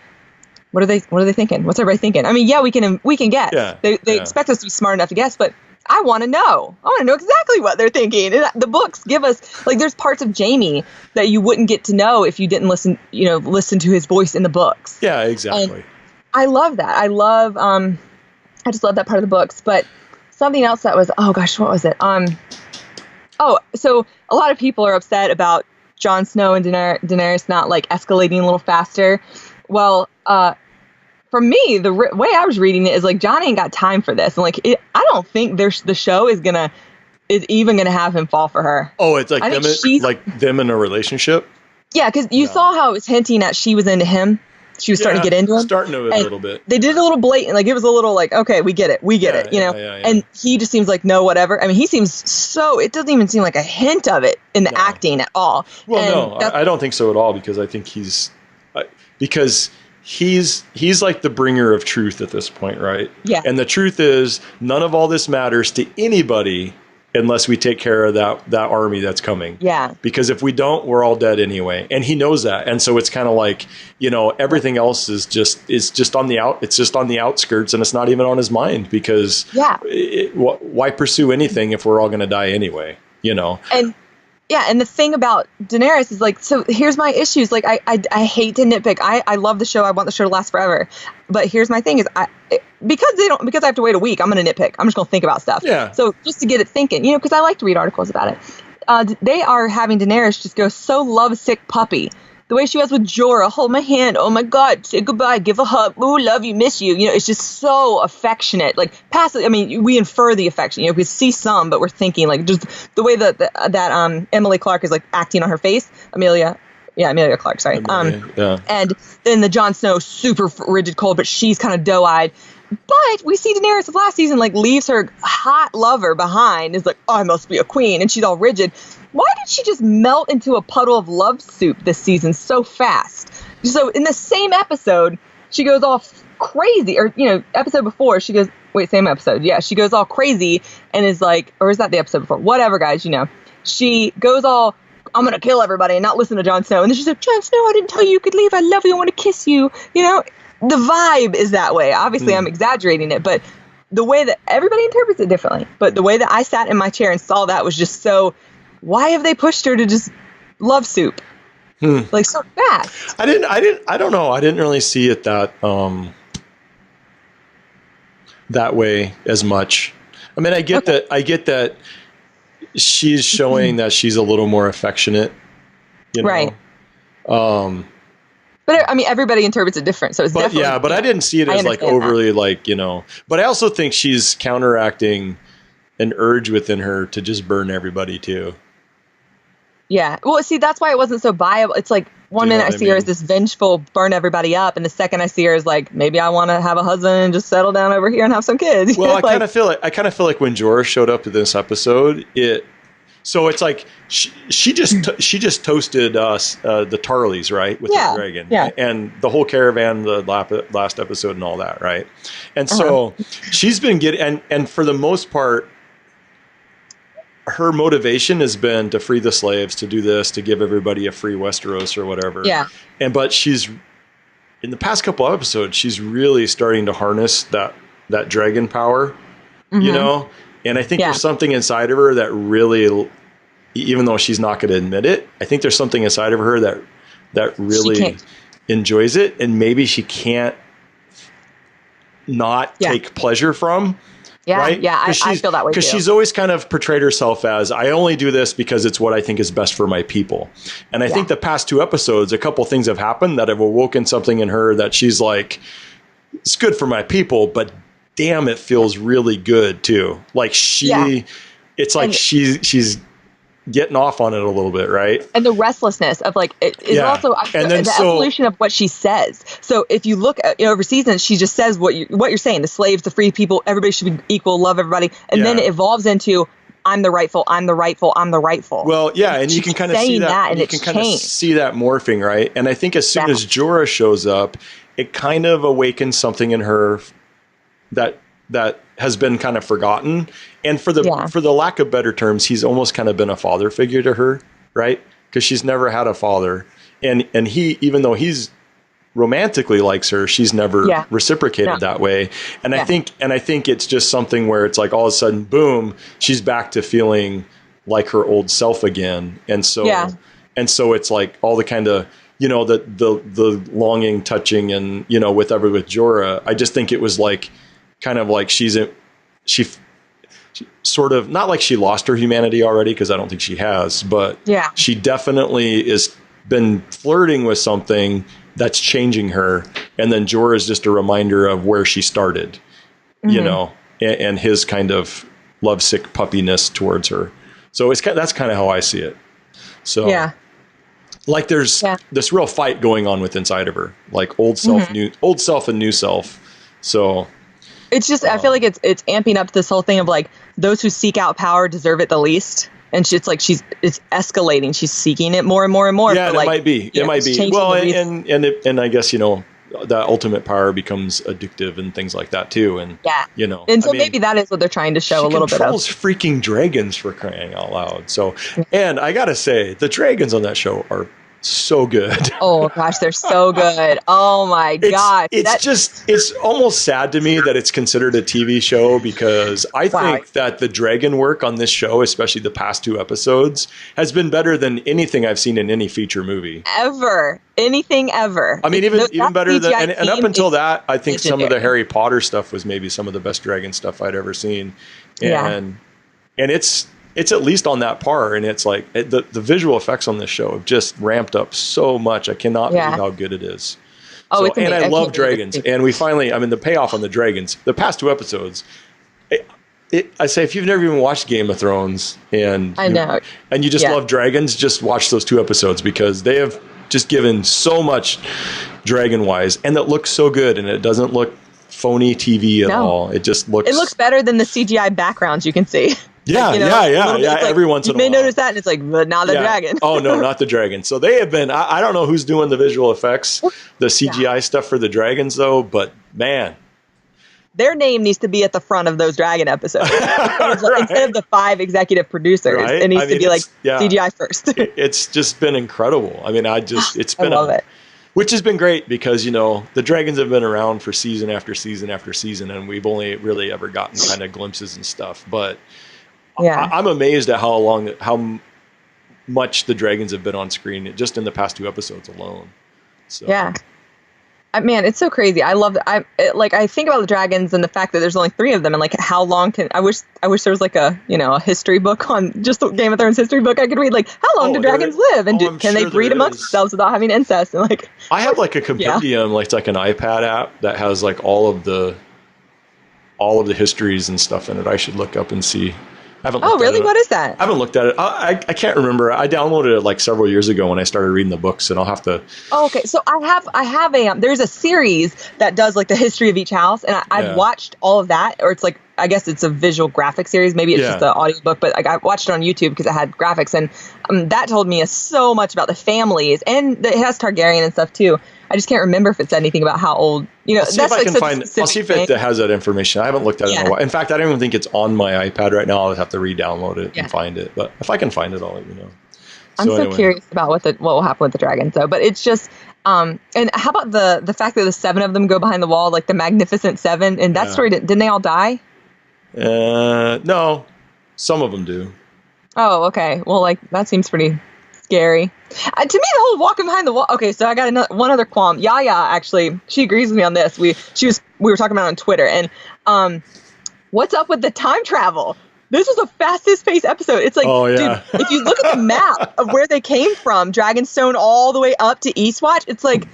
what are they thinking? What's everybody thinking? I mean, yeah, we can guess. Yeah, they expect us to be smart enough to guess, but I want to know. I want to know exactly what they're thinking. And the books give us, like, there's parts of Jaime that you wouldn't get to know if you didn't listen to his voice in the books. Yeah, exactly. And I love that. I just love that part of the books. But something else that was, oh gosh, what was it? So a lot of people are upset about Jon Snow and Daenerys not like escalating a little faster. Well, for me, the way I was reading it is like Jon ain't got time for this, and like I don't think the show is even gonna have him fall for her. Oh, it's like them in a relationship. Yeah, because you saw how it was hinting at she was into him. She was starting to get into him. Starting to a little bit. They did a little blatant, like it was a little like, okay, we get it, Yeah. And he just seems like no, whatever. I mean, he seems so. It doesn't even seem like a hint of it in the acting at all. Well, no, I don't think so at all, because I think he's like the bringer of truth at this point, right? Yeah. And the truth is, none of all this matters to anybody unless we take care of that army that's coming. Yeah. Because if we don't, we're all dead anyway. And he knows that. And so it's kind of like, everything else is just on the outskirts, and it's not even on his mind, because why pursue anything if we're all going to die anyway, And yeah, and the thing about Daenerys is like, so here's my issues. Like, I hate to nitpick. I love the show. I want the show to last forever. But here's my thing is, because I have to wait a week, I'm going to nitpick. I'm just going to think about stuff. Yeah. So just to get it thinking, because I like to read articles about it. They are having Daenerys just go so lovesick puppy. The way she was with Jorah, hold my hand, oh my God, say goodbye, give a hug, ooh, love you, miss you. It's just so affectionate. Like, passive. I mean, we infer the affection. We see some, but we're thinking like just the way that Emily Clark is like acting on her face. Amelia Clark, sorry. Yeah. And then the Jon Snow, super rigid, cold, but she's kind of doe-eyed. But we see Daenerys of last season like leaves her hot lover behind. Is like, oh, I must be a queen, and she's all rigid. Why did she just melt into a puddle of love soup this season so fast? So in the same episode, she goes all crazy, or episode before she goes, same episode, yeah, she goes all crazy and is like, or is that the episode before? Whatever, guys, she goes all, I'm gonna kill everybody and not listen to Jon Snow, and then she's like, Jon Snow, I didn't tell you could leave. I love you. I want to kiss you. The vibe is that way. Obviously, I'm exaggerating it, but the way that everybody interprets it differently. But the way that I sat in my chair and saw that was just so. Why have they pushed her to just love soup like so fast? I don't know. I didn't really see it that way as much. I mean, I get that she's showing that she's a little more affectionate, right? But I mean, everybody interprets it different, so it's definitely. Yeah, but I didn't see it as like overly But I also think she's counteracting an urge within her to just burn everybody too. Yeah. Well, see, that's why it wasn't so viable. It's like one minute I see her as this vengeful, burn everybody up, and the second I see her as like, maybe I want to have a husband and just settle down over here and have some kids. Well, I kind of feel like when Jorah showed up to this episode, so it's like she just toasted us the Tarleys, right, with the dragon, and the whole caravan, the last episode, and all that, right? And so she's been getting, and for the most part, her motivation has been to free the slaves, to do this, to give everybody a free Westeros or whatever. Yeah. But she's, in the past couple episodes, she's really starting to harness that dragon power, And I think there's something inside of her that really, even though she's not going to admit it, I think there's something inside of her that really enjoys it, and maybe she can't not take pleasure from. Yeah, right? Yeah, I feel that way too. Because she's always kind of portrayed herself as, I only do this because it's what I think is best for my people. And I think the past 2 episodes, a couple things have happened that have awoken something in her that she's like, it's good for my people, but damn, it feels really good too. Like it's like she's getting off on it a little bit, right? And the restlessness of like it is also the evolution of what she says. So if you look at over seasons, she just says what you're saying: the slaves, the free people, everybody should be equal, love everybody, and then it evolves into I'm the rightful. Well, yeah, and you can kind of see that, and you can kind of see that morphing, right? And I think as soon as Jorah shows up, it kind of awakens something in her that has been kind of forgotten. And for the lack of better terms, he's almost kind of been a father figure to her, right? Because she's never had a father. And he, even though he's romantically likes her, she's never reciprocated that way. And I think it's just something where it's like all of a sudden, boom, she's back to feeling like her old self again. And so it's like all the kind of, you know, the longing, touching, and, you know, with Jorah, I just think it was like kind of like she sort of, not like she lost her humanity already, because I don't think she has, but she definitely is been flirting with something that's changing her. And then Jorah is just a reminder of where she started, you know, and his kind of lovesick puppiness towards her. So that's kind of how I see it. So like there's this real fight going on with inside of her, like old self and new self. So it's just, I feel like it's amping up this whole thing of like, those who seek out power deserve it the least. And it's like it's escalating. She's seeking it more and more and more. Yeah, it might be. It might be. Well, and I guess, you know, that ultimate power becomes addictive and things like that too. And you know, and so maybe that is what they're trying to show a little bit of. She controls freaking dragons, for crying out loud. So, and I gotta say, the dragons on that show are so good. Oh gosh, they're so good. Oh my gosh. It's almost sad to me that it's considered a TV show, because I think that the dragon work on this show, especially the past 2 episodes, has been better than anything I've seen in any feature movie. Anything ever. I mean, even better than, and up until that, I think some of the Harry Potter stuff was maybe some of the best dragon stuff I'd ever seen. And it's at least on that par, and it's like the visual effects on this show have just ramped up so much. I cannot believe how good it is. Oh, so, and I love dragons. And we finally, I mean, the payoff on the dragons, the past 2 episodes, I say, if you've never even watched Game of Thrones and you just love dragons, just watch those 2 episodes, because they have just given so much dragon wise, and it looks so good, and it doesn't look phony TV at all. It just looks. It looks better than the CGI backgrounds you can see. Yeah, like, like, every once in a while. You may notice that, and it's like, but not the dragon. Oh, no, not the dragon. So they have been, I don't know who's doing the visual effects, the CGI stuff for the dragons, though, but man. Their name needs to be at the front of those dragon episodes. Instead of the 5 executive producers, it needs to be like CGI first. It's just been incredible. I mean, it's been, I love it. Which has been great, because, you know, the dragons have been around for season after season after season, and we've only really ever gotten kind of glimpses and stuff, but I'm amazed at how much the dragons have been on screen just in the past 2 episodes alone. So. Yeah. Man, it's so crazy. I love that. I think about the dragons and the fact that there's only 3 of them, and like how long I wish there was like a history book on just the Game of Thrones history book I could read, like how long do dragons live, and can they breed amongst themselves without having incest, and like I have like a compendium, like an iPad app that has like all of the histories and stuff in it. I should look up and see. Oh, really? What is that? I haven't looked at it. I can't remember. I downloaded it like several years ago when I started reading the books, and I'll have to. Oh, okay. So I have there's a series that does like the history of each house, and I've watched all of that, or it's like, I guess it's a visual graphic series. Maybe it's just an audiobook, but I watched it on YouTube because it had graphics, and that told me so much about the families, and it has Targaryen and stuff too. I just can't remember if it said anything about how old, I'll see if it has that information. I haven't looked at it in a while. In fact, I don't even think it's on my iPad right now. I'll have to re-download it and find it. But if I can find it, I'll let you know. I'm so curious about what will happen with the dragons, though. But it's just, and how about the fact that the 7 of them go behind the wall, like the Magnificent 7? In that story, didn't they all die? No, some of them do. Oh, okay. Well, like that seems pretty scary. To me, the whole walking behind the wall. Okay, so I got one other qualm. Yaya, actually, she agrees with me on this. We were talking about it on Twitter, and what's up with the time travel? This was the fastest paced episode. It's like, dude, if you look at the map of where they came from, Dragonstone all the way up to Eastwatch, it's like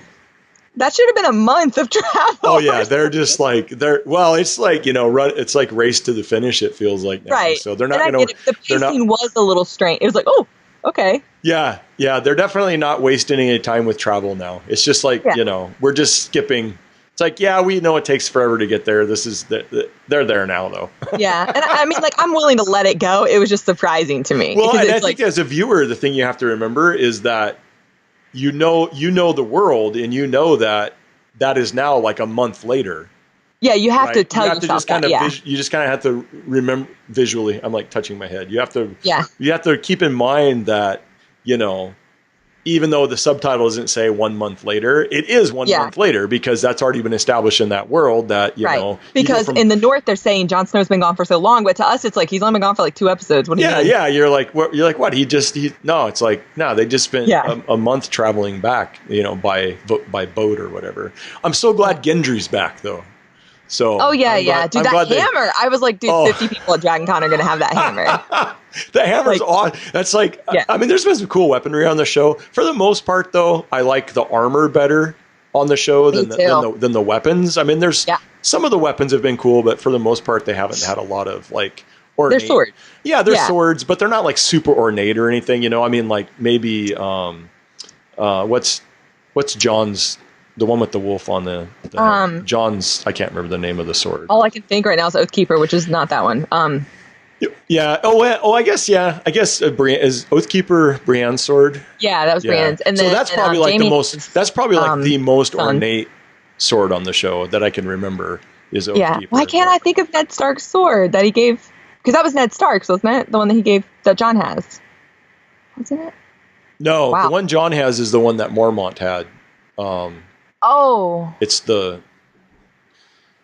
that should have been a month of travel. Oh yeah, they're just like it's like it's like race to the finish. It feels like now. Right. So they're not going to. The pacing was a little strange. It was like, oh. Okay. Yeah. They're definitely not wasting any time with travel now. It's just like, we're just skipping. It's like, we know it takes forever to get there. They're there now, though. Yeah. And I mean, like, I'm willing to let it go. It was just surprising to me. Well, and I think as a viewer, the thing you have to remember is that you know the world, and you know that is now like a month later. Yeah, you have to tell yourself that. You just kind of have to remember visually. I'm like touching my head. You have to keep in mind that, even though the subtitle doesn't say 1 month later, it is 1 month later because that's already been established in that world that, you know. Because in the North, they're saying Jon Snow's been gone for so long, but to us, it's like he's only been gone for like 2 episodes. What do you mean? Yeah, you're like, what? No, it's like, no, they just spent a month traveling back, you know, by boat or whatever. I'm so glad Gendry's back, though. So, dude, that hammer. I was like, dude, 50 people at Dragon Con are going to have that hammer. The hammer's awesome. That's like, I mean, there's been some cool weaponry on the show. For the most part, though, I like the armor better on the show than the weapons. I mean, there's some of the weapons have been cool, but for the most part, they haven't had a lot of like ornate. They're swords. Yeah, they're swords, but they're not like super ornate or anything. You know, I mean, like maybe what's John's. The one with the wolf on the John's, I can't remember the name of the sword. All I can think right now is Oathkeeper, which is not that one. Yeah. I guess is Oathkeeper Brienne's sword. Yeah, that was Brienne's. And then, so that's probably like the most. That's probably like the most ornate sword on the show that I can remember is Oathkeeper. Yeah. Why can't I think of Ned Stark's sword that he gave? Because that was Ned Stark's, wasn't it? The one that he gave that Jon has. Wasn't it? No, the one Jon has is the one that Mormont had. It's the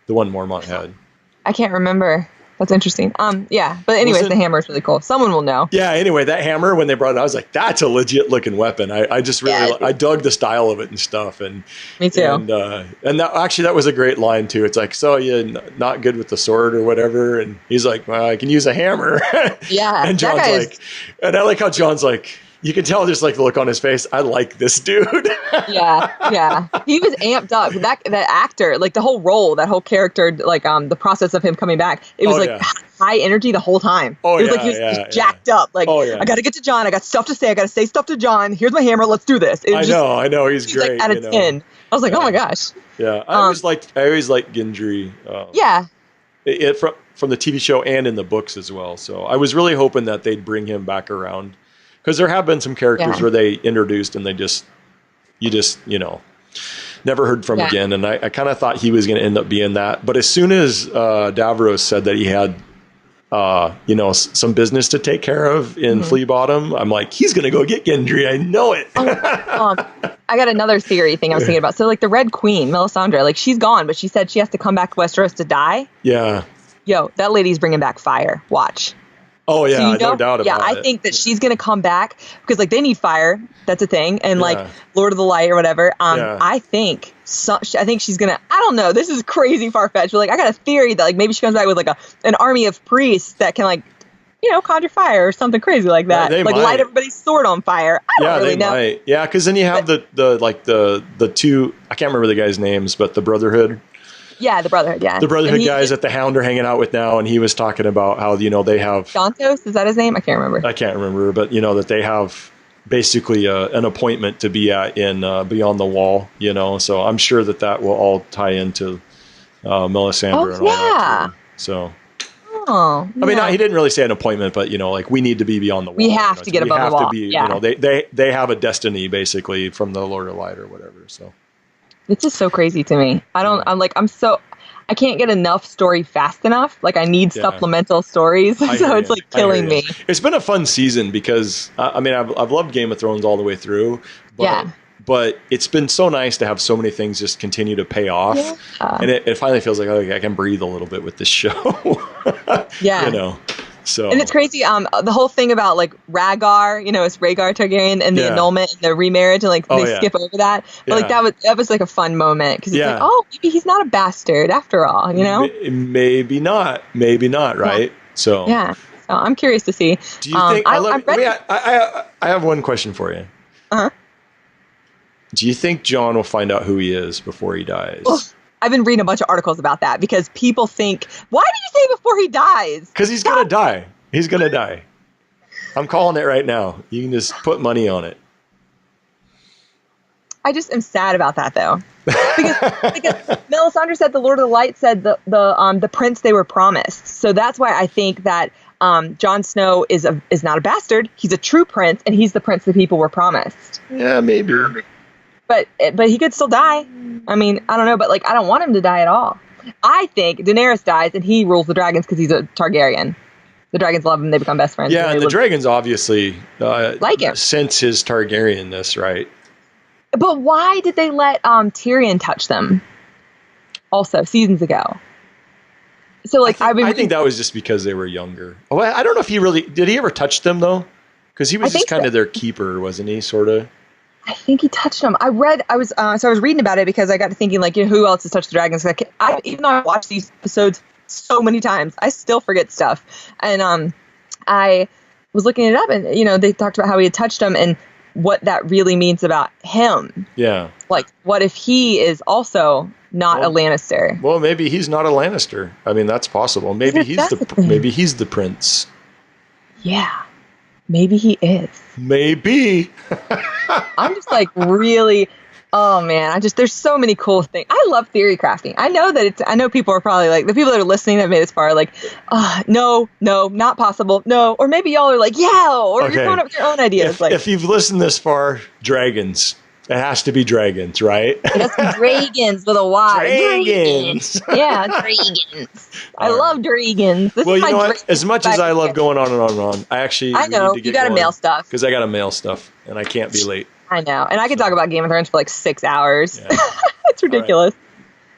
one Mormont had. I can't remember. That's interesting. But anyways, the hammer is really cool. Someone will know. Yeah. Anyway, that hammer, when they brought it, I was like, that's a legit looking weapon. I just really, I dug the style of it and stuff. And me too. And that was a great line too. It's like, so you're not good with the sword or whatever. And he's like, well, I can use a hammer. Yeah. And John's like, and I like how John's like, you can tell just like the look on his face. I like this dude. Yeah. He was amped up. That actor, like the whole role, that whole character, like the process of him coming back, it was high energy the whole time. It was like he was jacked up. Like, I got to get to Jon. I got stuff to say. I got to say stuff to Jon. Here's my hammer. Let's do this. I know. He's great. Like, at a 10. I was like, oh my gosh. Yeah. I always liked Gendry. From the TV show and in the books as well. So I was really hoping that they'd bring him back around. Because there have been some characters where they introduced and you just never heard from again. And I kind of thought he was going to end up being that. But as soon as Davros said that he had, some business to take care of in Flea Bottom, I'm like, he's going to go get Gendry. I know it. I got another theory thing I was thinking about. So like the Red Queen, Melisandre, like she's gone, but she said she has to come back to Westeros to die. Yeah. Yo, that lady's bringing back fire. Watch. Oh, yeah, so no doubt about it. Yeah, I think that she's going to come back because, like, they need fire. That's a thing. And, like, Lord of the Light or whatever. I think she's going to, I don't know. This is crazy far-fetched. But, like, I got a theory that, like, maybe she comes back with, like, an army of priests that can, like, conjure fire or something crazy like that. Like, light everybody's sword on fire. I don't really know. Might. Yeah, because then you have the two, I can't remember the guys' names, but the Brotherhood. Yeah, the Brotherhood, The Brotherhood guys that the Hound are hanging out with now, and he was talking about how, they have... Santos, is that his name? I can't remember. But, that they have basically an appointment to be at in Beyond the Wall, so I'm sure that will all tie into Melisandre and all that too. So... Oh, I mean, he didn't really say an appointment, but, like, we need to be beyond the wall. We have to get above the wall. We have to be, they have a destiny, basically, from the Lord of Light or whatever, so... It's just so crazy to me. I can't get enough story fast enough. Like I need supplemental stories. So it's like killing me. It's been a fun season because I've loved Game of Thrones all the way through. But it's been so nice to have so many things just continue to pay off. Yeah. And it finally feels like, I can breathe a little bit with this show. So. And it's crazy. The whole thing about like Rhaegar, it's Rhaegar Targaryen and the annulment and the remarriage, and like they skip over that. But like that was like a fun moment because it's like, oh, maybe he's not a bastard after all, Maybe not, right? So so I'm curious to see. Do you think? I have one question for you. Do you think Jon will find out who he is before he dies? Well, I've been reading a bunch of articles about that because people think, why do you say before he dies? Because he's going to die. He's going to die. I'm calling it right now. You can just put money on it. I just am sad about that, though. Because Melisandre said the Lord of the Light said the prince they were promised. So that's why I think that Jon Snow is not a bastard. He's a true prince, and he's the prince the people were promised. Yeah, maybe. But he could still die. I mean, I don't know, but like I don't want him to die at all. I think Daenerys dies and he rules the dragons because he's a Targaryen. the dragons love him. They become best friends. Yeah, and the dragons obviously like him. Sense his Targaryenness, right? But why did they let Tyrion touch them? Also, seasons ago. So, like, I think that was just because they were younger. Oh, I don't know if did he ever touch them though? Because he was just kind of their keeper, wasn't he? Sort of. I think he touched them. I was reading about it because I got to thinking, like, who else has touched the dragons? Even though I watched these episodes so many times, I still forget stuff. And I was looking it up, and they talked about how he had touched them and what that really means about him. Yeah. Like, what if he is also not a Lannister? Well, maybe he's not a Lannister. I mean, that's possible. Maybe he's the prince. Yeah. Maybe he is. Maybe. I'm just like really, oh man, there's so many cool things. I love theory crafting. I know people are probably like, the people that are listening that made this far are like, no, not possible. No. Or maybe y'all are like, yeah, or you're coming up with your own ideas. If you've listened this far, dragons. It has to be dragons, right? It has to be dragons with a Y. Dragons. Yeah, dragons. I love dragons. Well, you know what? As much as I love going on and on and on, I know you got to mail stuff because I got to mail stuff, and I can't be late. I know, and I could talk about Game of Thrones for like 6 hours. Yeah. It's ridiculous.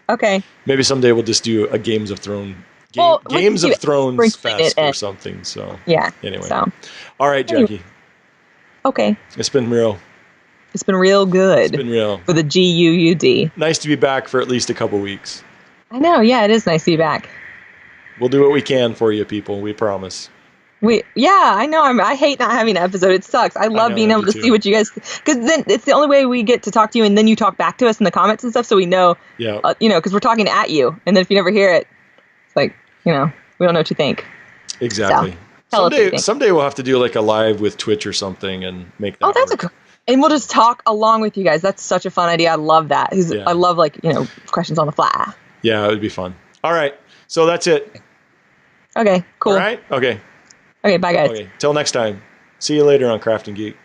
Right. Okay. Maybe someday we'll just do a Games of Thrones fest or something. So yeah. Anyway. All right, Jackie. Okay. It's been real. It's been real good. It's been real. For the GUUD. Nice to be back for at least a couple weeks. I know. Yeah, it is nice to be back. We'll do what we can for you, people. We promise. I know. I hate not having an episode. It sucks. I love being able to see what you guys... Because then it's the only way we get to talk to you, and then you talk back to us in the comments and stuff, so we know... Yeah. Because we're talking at you. And then if you never hear it, it's like, we don't know what you think. Exactly. So, someday we'll have to do like a live with Twitch or something and make that work. And we'll just talk along with you guys. That's such a fun idea. I love that. Yeah. I love questions on the fly. Yeah, it would be fun. All right. So that's it. Okay, cool. All right. Okay. Okay, bye guys. Okay. Till next time. See you later on Craft and Geek.